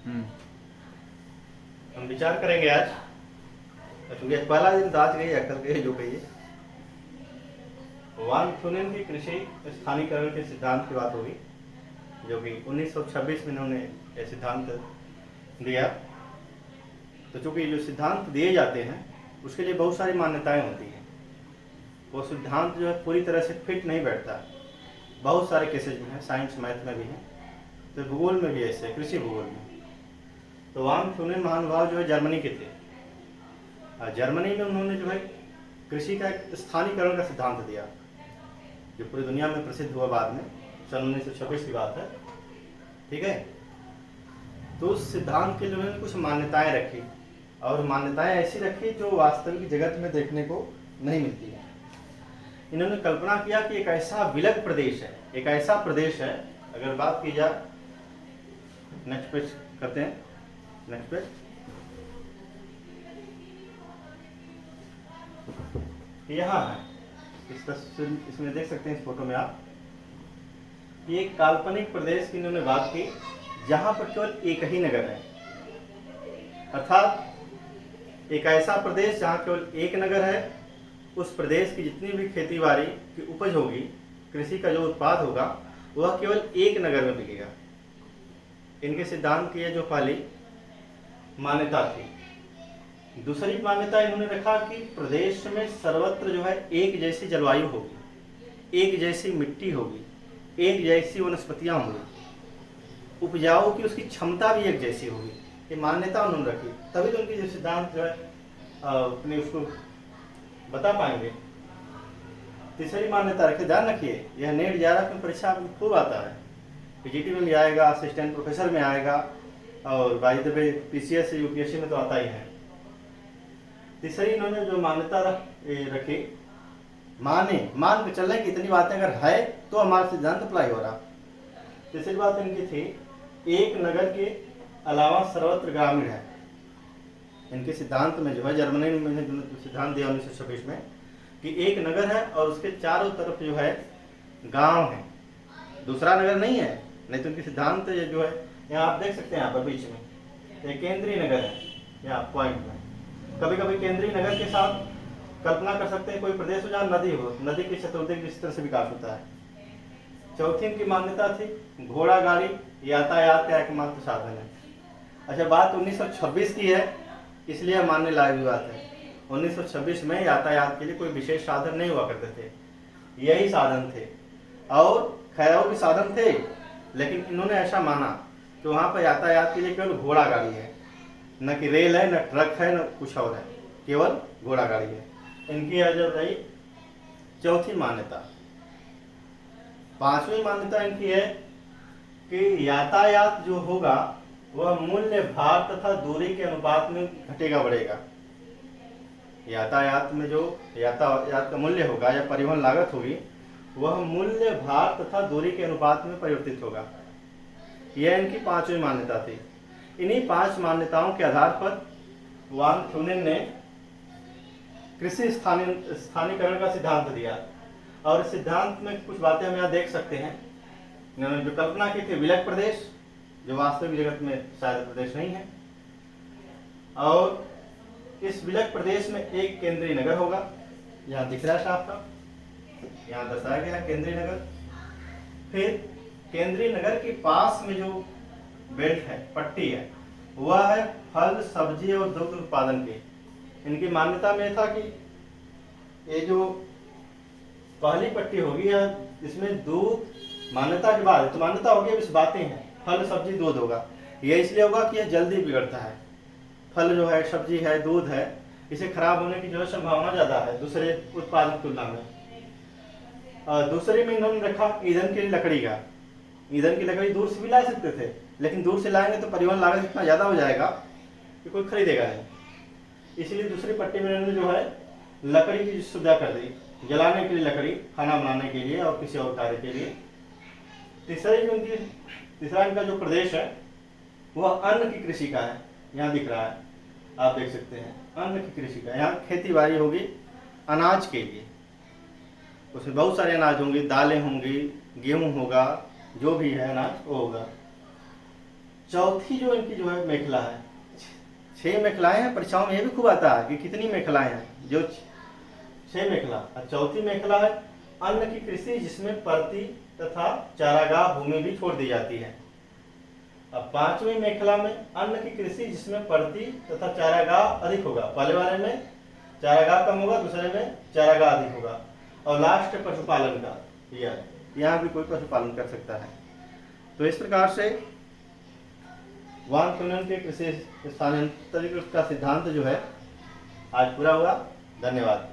हम विचार करेंगे आज, क्योंकि पहला दिन तो आज गई कल गई जो कहिए, वान थ्यूनेन की कृषि स्थानीयकरण के सिद्धांत की बात होगी, जो कि 1926 में इन्होंने यह सिद्धांत दिया। तो चूंकि जो सिद्धांत दिए जाते हैं उसके लिए बहुत सारी मान्यताएं होती हैं, वो सिद्धांत जो है पूरी तरह से फिट नहीं बैठता। बहुत सारे केसेज में हैं, साइंस मैथ में भी हैं, तो भूगोल में भी ऐसे, कृषि भूगोल में। तो वान थ्यूनेन महानुभाव जो है जर्मनी के थे, और जर्मनी में उन्होंने जो है कृषि का एक स्थानीयकरण का सिद्धांत दिया, जो पूरी दुनिया में प्रसिद्ध हुआ बाद में, सन 1926 की बात है। ठीक है, तो उस सिद्धांत के लिए उन्होंने कुछ मान्यताएं रखी, और मान्यताएं ऐसी रखी जो वास्तविक जगत में देखने को नहीं मिलती है। इन्होंने कल्पना किया कि एक ऐसा विलग प्रदेश है, एक ऐसा प्रदेश है, अगर बात की जाए, नेक्स्ट पेज करते हैं, नेक्स्ट पेज, यहाँ है इस तस्वीर, इसमें देख सकते हैं इस फोटो में आप, ये एक काल्पनिक प्रदेश की इन्होंने बात की जहां पर केवल एक ही नगर है, अर्थात एक ऐसा प्रदेश जहां केवल एक नगर है, उस प्रदेश की जितनी भी खेती बाड़ी की उपज होगी, कृषि का जो उत्पाद होगा, वह केवल एक नगर में बिकेगा। इनके सिद्धांत की जो पहली मान्यता थी। दूसरी मान्यता इन्होंने रखा कि प्रदेश में सर्वत्र जो है एक जैसी जलवायु होगी, एक जैसी मिट्टी होगी, एक जैसी वनस्पतियां होंगी, उपजाऊ की उसकी क्षमता भी एक जैसी होगी। ये मान्यता उन्होंने रखी, तभी तो उनकी जो सिद्धांत जो है अपने उसको बता पाएंगे। तीसरी मान्यता रखिए, ध्यान रखिए, यह नेट JARF में परीक्षा में खूब आता है, PGT में भी आएगा, असिस्टेंट प्रोफेसर में आएगा, और by the way PCS UPSC में तो आता ही है। तीसरी इन्होंने जो मान्यता रखी, मान के चल रहे कि इतनी बातें अगर है तो हमारा सिद्धांत अप्लाई हो रहा। तीसरी बात इनकी थी, एक नगर के अलावा सर्वत्र ग्रामीण है। इनके सिद्धांत में जो है, जर्मनी में जो सिद्धांत दिया 1926 में, कि एक नगर है और उसके चारों तरफ जो है गांव है, दूसरा नगर नहीं है। नहीं तो उनके सिद्धांत जो है, यहाँ आप देख सकते हैं, यहाँ पर बीच में एक केंद्रीय नगर है, यहाँ पॉइंट में। कभी कभी केंद्रीय नगर के साथ कल्पना कर सकते हैं कोई प्रदेश हो जहाँ नदी हो, नदी की चतुर्दिक इस तरह से विकास होता है। चौथी इनकी मान्यता थी, घोड़ा गाड़ी यातायात का एकमात्र साधन है। अच्छा, बात 1926 की है, इसलिए मानने लायक बात है। 1926 में यातायात के लिए कोई विशेष साधन नहीं हुआ करते थे, यही साधन थे, और खैर और भी साधन थे, लेकिन इन्होंने ऐसा माना कि वहाँ पर यातायात के लिए केवल घोड़ा गाड़ी है, न कि रेल है, न ट्रक है, न कुछ और है, केवल घोड़ा गाड़ी है। इनकी जो रही चौथी मान्यता। पांचवी मान्यता इनकी है कि यातायात जो होगा वह मूल्य, भार तथा दूरी के अनुपात में घटेगा बढ़ेगा। यातायात में जो यातायात का मूल्य होगा या परिवहन लागत होगी, वह मूल्य, भार तथा दूरी के अनुपात में परिवर्तित होगा। यह इनकी पांचवी मान्यता थी। इन्हीं 5 मान्यताओं के आधार पर वान थ्यूनेन ने कृषि स्थानीयकरण का सिद्धांत दिया, और इस सिद्धांत में कुछ बातें हम यहाँ देख सकते हैं। इन्होंने जो कल्पना की थी, विलग प्रदेश, जो वास्तविक जगत में शायद प्रदेश नहीं है, और इस विलग प्रदेश में एक केंद्रीय नगर होगा, यहाँ दिख रहा है साफ साफ, यहाँ दर्शाया गया है केंद्रीय नगर। फिर केंद्रीय नगर के पास में जो बेल्ट है, पट्टी है, वह है फल, सब्जी और दुग्ध उत्पादन की। इनकी मान्यता में था कि ये जो पहली पट्टी होगी, इसमें दूध, मान्यता के बाद तो मान्यता होगी, अब इस बातें हैं, फल, सब्जी, दूध होगा। यह इसलिए होगा कि यह जल्दी बिगड़ता है, फल जो है, सब्जी है, दूध है, इसे खराब होने की जो है संभावना ज्यादा है दूसरे उत्पादन की तुलना में। दूसरे में इन्होंने रखा ईंधन की लकड़ी का। ईंधन की लकड़ी दूर से भी ला सकते थे, लेकिन दूर से लाएंगे तो परिवहन लागत इतना ज्यादा हो जाएगा कि कोई खरीदेगा नहीं, इसलिए दूसरी पट्टी में इन्होंने जो है लकड़ी की सुविधा कर दी, जलाने के लिए लकड़ी, खाना बनाने के लिए और किसी और कार्य के लिए। तीसरा इनका जो प्रदेश है वह अन्न की कृषि का है, यहाँ दिख रहा है, आप देख सकते हैं, अन्न की कृषि का। यहाँ खेती बाड़ी होगी अनाज के लिए, उसमें बहुत सारे अनाज होंगे, दालें होंगी, गेहूं होगा, जो भी है अनाज वो होगा। चौथी जो इनकी जो है मेखला है, 6 मेखलाएं हैं। परीक्षाओं में ये भी खूब आता है कि कितनी मेखलाएं हैं, जो 6 मेखला। और चौथी मेखला है अन्न की कृषि जिसमें परती तथा चारागाह भूमि भी छोड़ दी जाती है। अब 5वीं मेखला में अन्न की कृषि जिसमें परती तथा चारागाह अधिक होगा। पहले वाले में चारागाह कम होगा, दूसरे में चारागाह अधिक होगा। और लास्ट पशुपालन का, यहाँ भी कोई पशुपालन कर सकता है। तो इस प्रकार से वन प्रजनन के कृषि स्थानांतरित का सिद्धांत जो है आज पूरा हुआ। धन्यवाद।